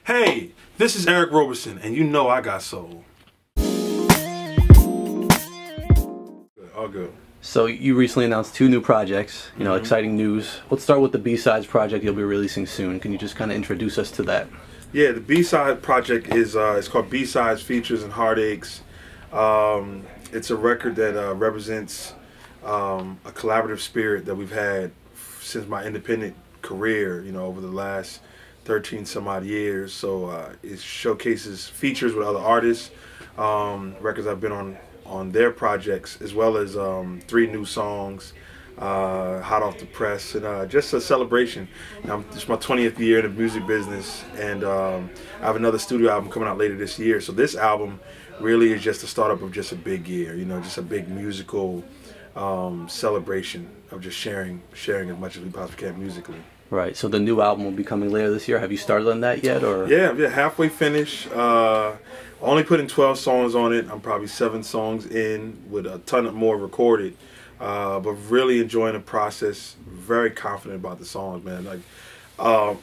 Hey, this is Eric Roberson, and you know I got soul. All good. So you recently announced 2 new projects, exciting news. Let's start with the B-Sides project you'll be releasing soon. Can you just kind of introduce us to that? Yeah, the B-Side project is it's called B-Sides Features and Heartaches. It's a record that represents a collaborative spirit that we've had since my independent career, over the last 13 some odd years. So it showcases features with other artists, records I've been on their projects, as well as 3 new songs hot off the press, and just a celebration. It's my 20th year in the music business, and I have another studio album coming out later this year. So this album really is just the startup of just a big year, just a big musical celebration of just sharing as much as we possibly can musically. Right, so the new album will be coming later this year. Have you started on that yet? Or Yeah, halfway finished. Only putting 12 songs on it. I'm probably 7 songs in, with a ton of more recorded. But really enjoying the process. Very confident about the songs, man.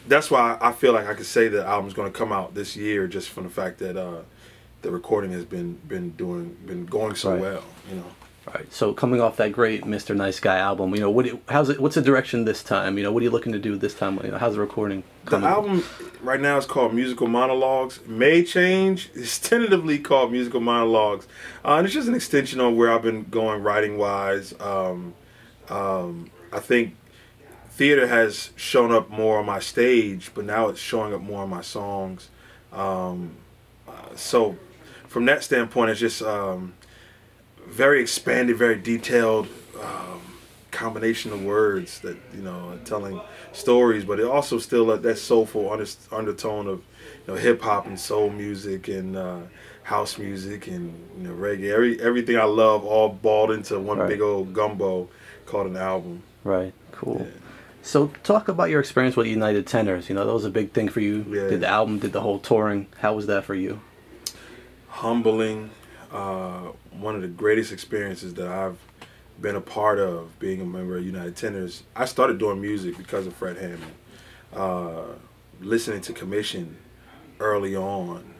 That's why I feel like I could say the album's going to come out this year, just from the fact that the recording has been going so well. Right. So coming off that great Mr. Nice Guy album, what's the direction this time? What are you looking to do this time? How's the recording coming? The album right now is called Musical Monologues. May change. It's tentatively called Musical Monologues. And it's just an extension on where I've been going writing wise. I think theater has shown up more on my stage, but now it's showing up more on my songs. So from that standpoint, it's just very expanded, very detailed combination of words that telling stories, but it also still that soulful undertone of hip hop and soul music and house music and reggae. Everything I love all balled into one big old gumbo called an album. Right. Cool. Yeah. So talk about your experience with United Tenors. That was a big thing for you. Yeah. Did the album, did the whole touring. How was that for you? Humbling. One of the greatest experiences that I've been a part of, being a member of United Tenors. I started doing music because of Fred Hammond, listening to Commission early on.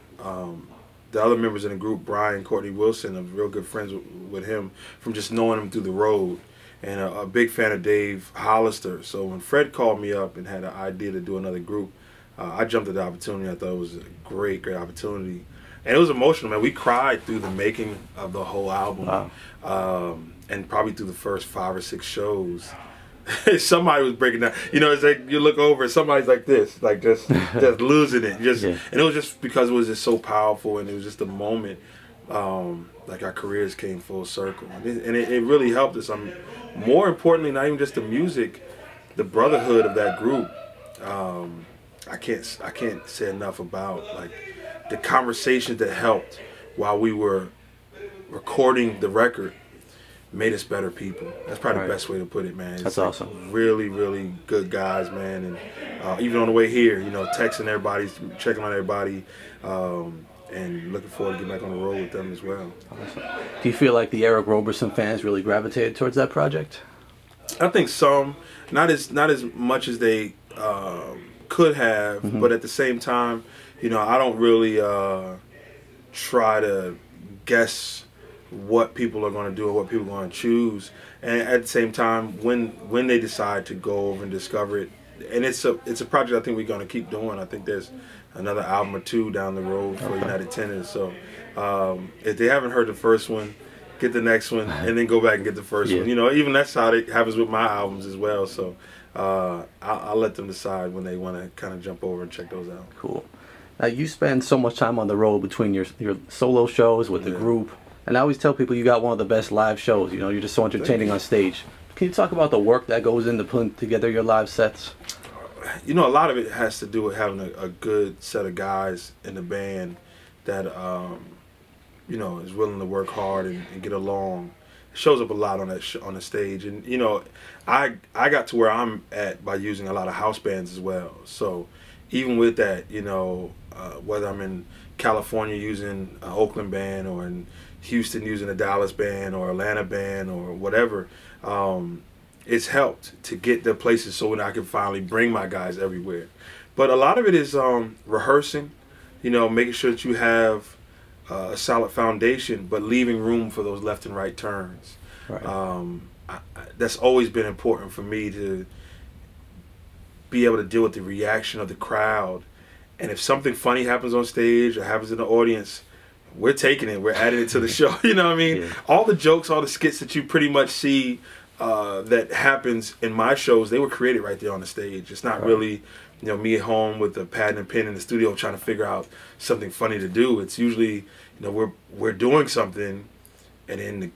The other members in the group, Brian, Courtney Wilson, I'm real good friends with him from just knowing him through the road, and a big fan of Dave Hollister. So when Fred called me up and had an idea to do another group, I jumped at the opportunity. I thought it was a great opportunity. And it was emotional, man. We cried through the making of the whole album. Wow. And probably through the first 5 or 6 shows. Somebody was breaking down. It's like you look over and somebody's like this, like just losing it. And it was just because it was just so powerful, and it was just a moment, like our careers came full circle. And it really helped us. More importantly, not even just the music, the brotherhood of that group. I can't say enough about the conversations that helped while we were recording the record made us better people. That's probably the best way to put it, man. That's awesome. Really, really good guys, man. And even on the way here, texting everybody, checking on everybody, and looking forward to getting back on the road with them as well. Awesome. Do you feel like the Eric Roberson fans really gravitated towards that project? I think some, not as much as they could have, but at the same time, I don't really try to guess what people are going to do or what people are going to choose. And at the same time, when they decide to go over and discover it, and it's a project I think we're going to keep doing. I think there's another album or 2 down the road for United Tenors. So if they haven't heard the first one, get the next one, and then go back and get the first one. Even that's how it happens with my albums as well. So I'll let them decide when they want to kind of jump over and check those out. Cool. Now, you spend so much time on the road between your solo shows with the group, and I always tell people you got one of the best live shows. You're just so entertaining on stage. Can you talk about the work that goes into putting together your live sets? A lot of it has to do with having a good set of guys in the band that is willing to work hard and get along. It shows up a lot on the stage, and I got to where I'm at by using a lot of house bands as well. So even with that, whether I'm in California using an Oakland band, or in Houston using a Dallas band, or Atlanta band, or whatever, it's helped to get the places so that I can finally bring my guys everywhere. But a lot of it is rehearsing, you know, making sure that you have a solid foundation, but leaving room for those left and right turns. Right. That's always been important for me, to be able to deal with the reaction of the crowd. And if something funny happens on stage or happens in the audience, we're taking it, we're adding it to the show. You know what I mean? Yeah. All the jokes, all the skits that you pretty much see that happens in my shows, they were created right there on the stage. It's not really, you know, me at home with a pad and a pen in the studio trying to figure out something funny to do. It's usually, you know, we're doing something, and then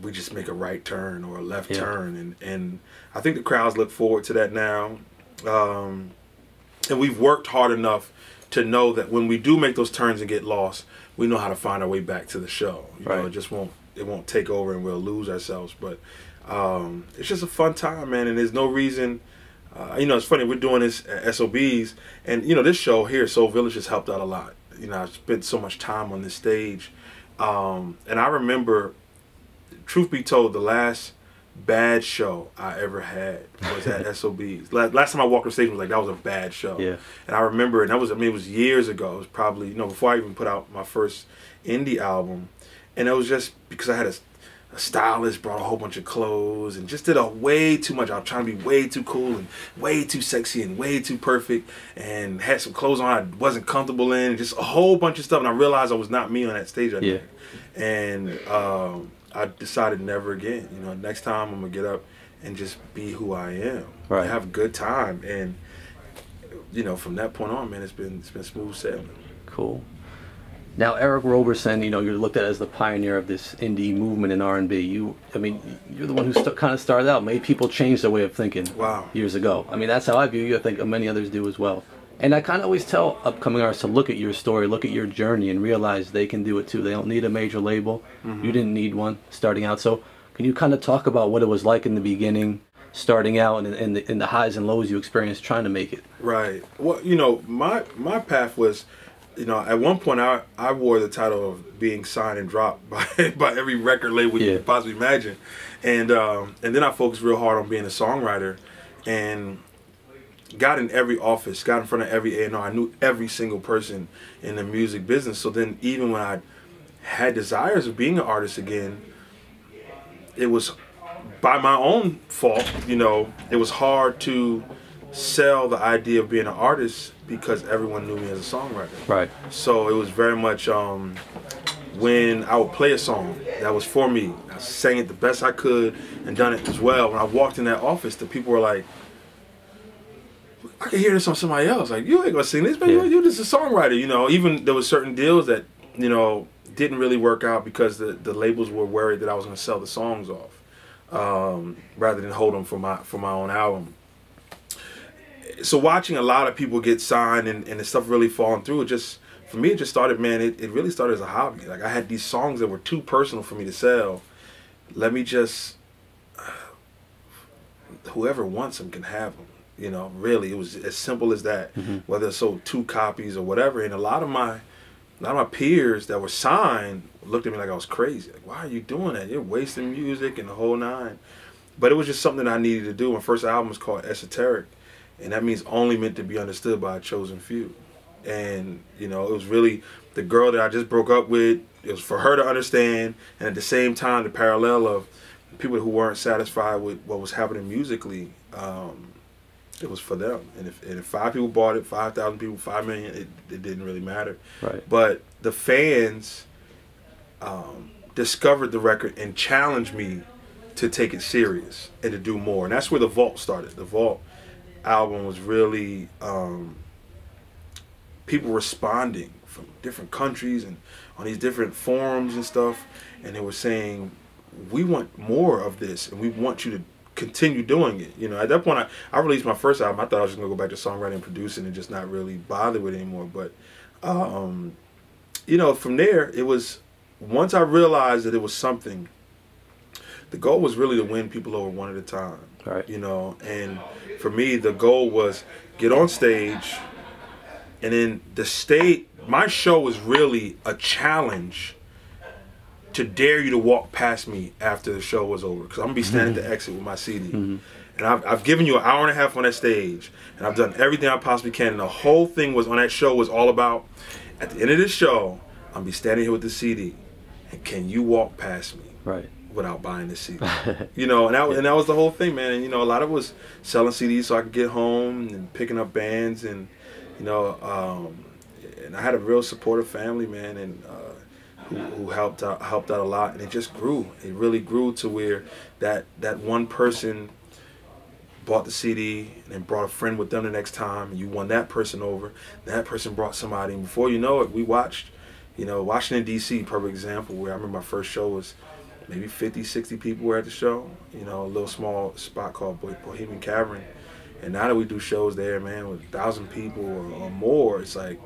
we just make a right turn or a left turn, and I think the crowds look forward to that now. And we've worked hard enough to know that when we do make those turns and get lost, we know how to find our way back to the show. You know, it won't take over and we'll lose ourselves. But it's just a fun time, man, and there's no reason. You know, it's funny, we're doing this at SOBs, and you know, this show here, Soul Village, has helped out a lot. You know, I've spent so much time on this stage, and I remember, truth be told, the last bad show I ever had was at SOBs. Last time I walked on stage was like, that was a bad show. Yeah. And I remember, and that was, I mean, it was years ago. It was probably, you know, before I even put out my first indie album. And it was just because I had a stylist, brought a whole bunch of clothes, and just did a way too much. I was trying to be way too cool and way too sexy and way too perfect, and had some clothes on I wasn't comfortable in, and just a whole bunch of stuff. And I realized I was not me on that stage. And I decided never again. You know, next time I'm gonna get up and just be who I am. Right. Have a good time, and you know, from that point on, man, it's been smooth sailing. Cool. Now, Eric Roberson, you know, you're looked at as the pioneer of this indie movement in R&B. I mean, you're the one who kind of started out, made people change their way of thinking. Wow. Years ago. I mean, that's how I view you. I think many others do as well. And I kind of always tell upcoming artists to look at your story, look at your journey, and realize they can do it too. They don't need a major label. You didn't need one starting out. So can you kind of talk about what it was like in the beginning, starting out, and the highs and lows you experienced trying to make it? Right. Well, you know, my path was, you know, at one point I wore the title of being signed and dropped by every record label you could possibly imagine. And then I focused real hard on being a songwriter, and got in every office, got in front of every A&R. I knew every single person in the music business. So then even when I had desires of being an artist again, it was by my own fault, you know, it was hard to sell the idea of being an artist because everyone knew me as a songwriter. Right. So it was very much when I would play a song that was for me, I sang it the best I could and done it as well. When I walked in that office, the people were like, I can hear this on somebody else. Like, you ain't gonna sing this, man. You're just a songwriter, you know. Even there was certain deals that, you know, didn't really work out because the labels were worried that I was gonna sell the songs off, rather than hold them for my own album. So watching a lot of people get signed and the stuff really falling through, it just, for me, it just started, man, it really started as a hobby. Like, I had these songs that were too personal for me to sell. Let me just, whoever wants them can have them. You know, really, it was as simple as that. Whether it sold 2 copies or whatever. And a lot of my peers that were signed looked at me like I was crazy. Like, why are you doing that? You're wasting music and the whole nine. But it was just something I needed to do. My first album was called Esoteric, and that means only meant to be understood by a chosen few. And, you know, it was really the girl that I just broke up with. It was for her to understand, and at the same time, the parallel of people who weren't satisfied with what was happening musically. It was for them, and if 5 people bought it, 5,000 people, 5 million, it didn't really matter. Right. But the fans discovered the record and challenged me to take it serious and to do more, and that's where the Vault started. The Vault album was really people responding from different countries and on these different forums and stuff, and they were saying, we want more of this, and we want you to continue doing it. You know, at that point, I released my first album. I thought I was just gonna go back to songwriting and producing and just not really bother with it anymore. But you know, from there, it was, once I realized that it was something, the goal was really to win people over one at a time. Right. You know, and for me, the goal was get on stage, and then my show was really a challenge to dare you to walk past me after the show was over, because I'm gonna be standing at the exit with my CD, and I've given you an hour and a half on that stage, and I've done everything I possibly can. And the whole thing was on that show was all about, at the end of this show, I'm gonna be standing here with the CD, and can you walk past me without buying the CD? You know, and that was the whole thing, man. And you know, a lot of it was selling CDs so I could get home and picking up bands, and you know, and I had a real supportive family, man, and who helped out a lot, and it just grew. It really grew to where that one person bought the CD and then brought a friend with them the next time, and you won that person over. That person brought somebody, and before you know it, we watched, you know, Washington D.C. perfect example, where I remember my first show was maybe 50, 60 people were at the show. You know, a little small spot called Bohemian Cavern, and now that we do shows there, man, with 1,000 people or more, it's like,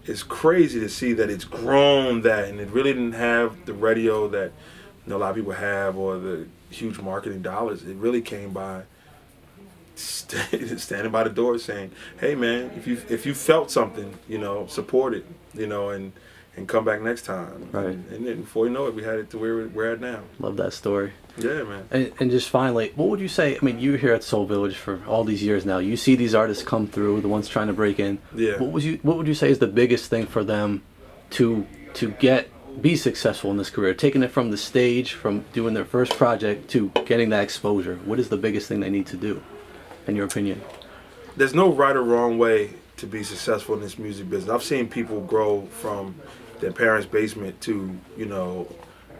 it's crazy to see that it's grown that, and it really didn't have the radio that, you know, a lot of people have, or the huge marketing dollars. It really came by standing by the door saying, hey man, if you felt something, you know, support it, you know, and come back next time. Right. And then before you know it, we had it to where we're at now. Love that story. Yeah, man. And just finally, what would you say, I mean, you're here at Soul Village for all these years now. You see these artists come through, the ones trying to break in. Yeah. What would you say is the biggest thing for them to be successful in this career? Taking it from the stage, from doing their first project to getting that exposure. What is the biggest thing they need to do, in your opinion? There's no right or wrong way to be successful in this music business. I've seen people grow from their parents' basement to, you know,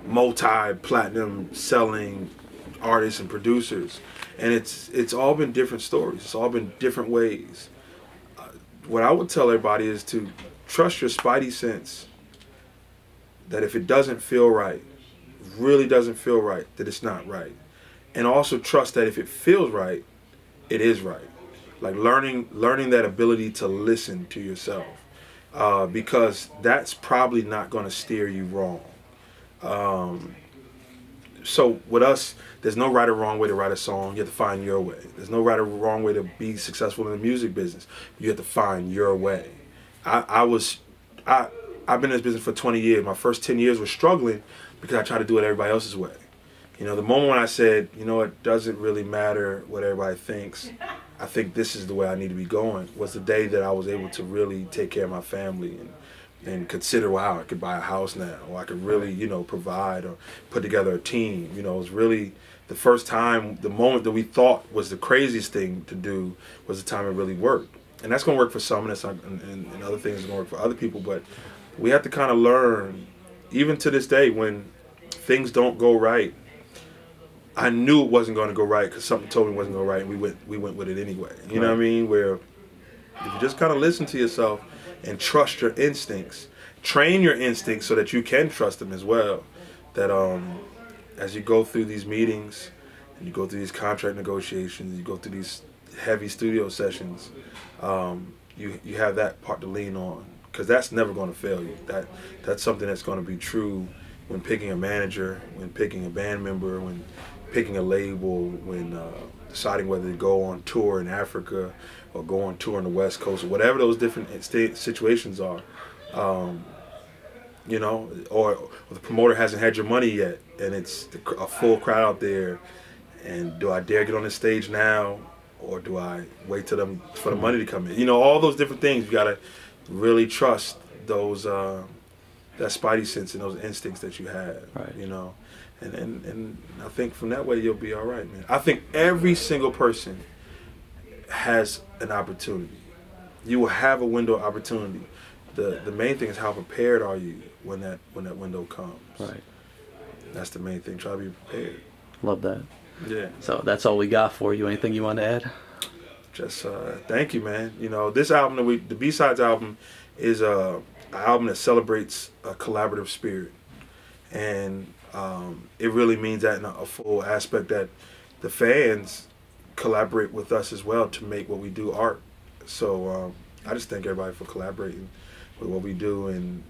multi-platinum selling artists and producers, and it's all been different stories. It's all been different ways. What I would tell everybody is to trust your spidey sense, that if it doesn't feel right, really doesn't feel right, that it's not right. And also trust that if it feels right, it is right. Like learning that ability to listen to yourself, because that's probably not going to steer you wrong. So with us, there's no right or wrong way to write a song. You have to find your way. There's no right or wrong way to be successful in the music business. You have to find your way. I've been in this business for 20 years. My first 10 years was struggling because I tried to do it everybody else's way. You know, the moment when I said, you know, it doesn't really matter what everybody thinks, I think this is the way I need to be going, was the day that I was able to really take care of my family and consider, wow, I could buy a house now, or I could really, you know, provide or put together a team. You know, it was really the first time, the moment that we thought was the craziest thing to do was the time it really worked. And that's going to work for some, and other things are going to work for other people, but we have to kind of learn, even to this day, when things don't go right. I knew it wasn't going to go right because something told me it wasn't going to go right, and we went with it anyway. You know what I mean? Where if you just kind of listen to yourself and trust your instincts, train your instincts so that you can trust them as well. That as you go through these meetings, and you go through these contract negotiations, you go through these heavy studio sessions, you have that part to lean on, because that's never going to fail you. That's something that's going to be true when picking a manager, when picking a band member, when picking a label, when deciding whether to go on tour in Africa or go on tour on the West Coast, or whatever those different situations are. You know, or the promoter hasn't had your money yet, and it's a full crowd out there, and do I dare get on the stage now, or do I wait for the money to come in? You know, all those different things. You gotta really trust those that spidey sense and those instincts that you have. Right. You know, and I think from that way you'll be all right, man. I think every single person has an opportunity. You will have a window of opportunity. The main thing is how prepared are you when that window comes. Right. That's the main thing. Try to be prepared. Love that. Yeah. So that's all we got for you. Anything you want to add? Just thank you, man. You know, this album, the B-Sides album, is an album that celebrates a collaborative spirit, and it really means that in a full aspect, that the fans collaborate with us as well to make what we do art. So I just thank everybody for collaborating with what we do, and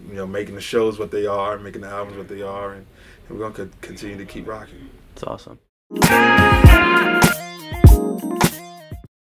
you know, making the shows what they are, making the albums what they are, and we're gonna continue to keep rocking. It's awesome.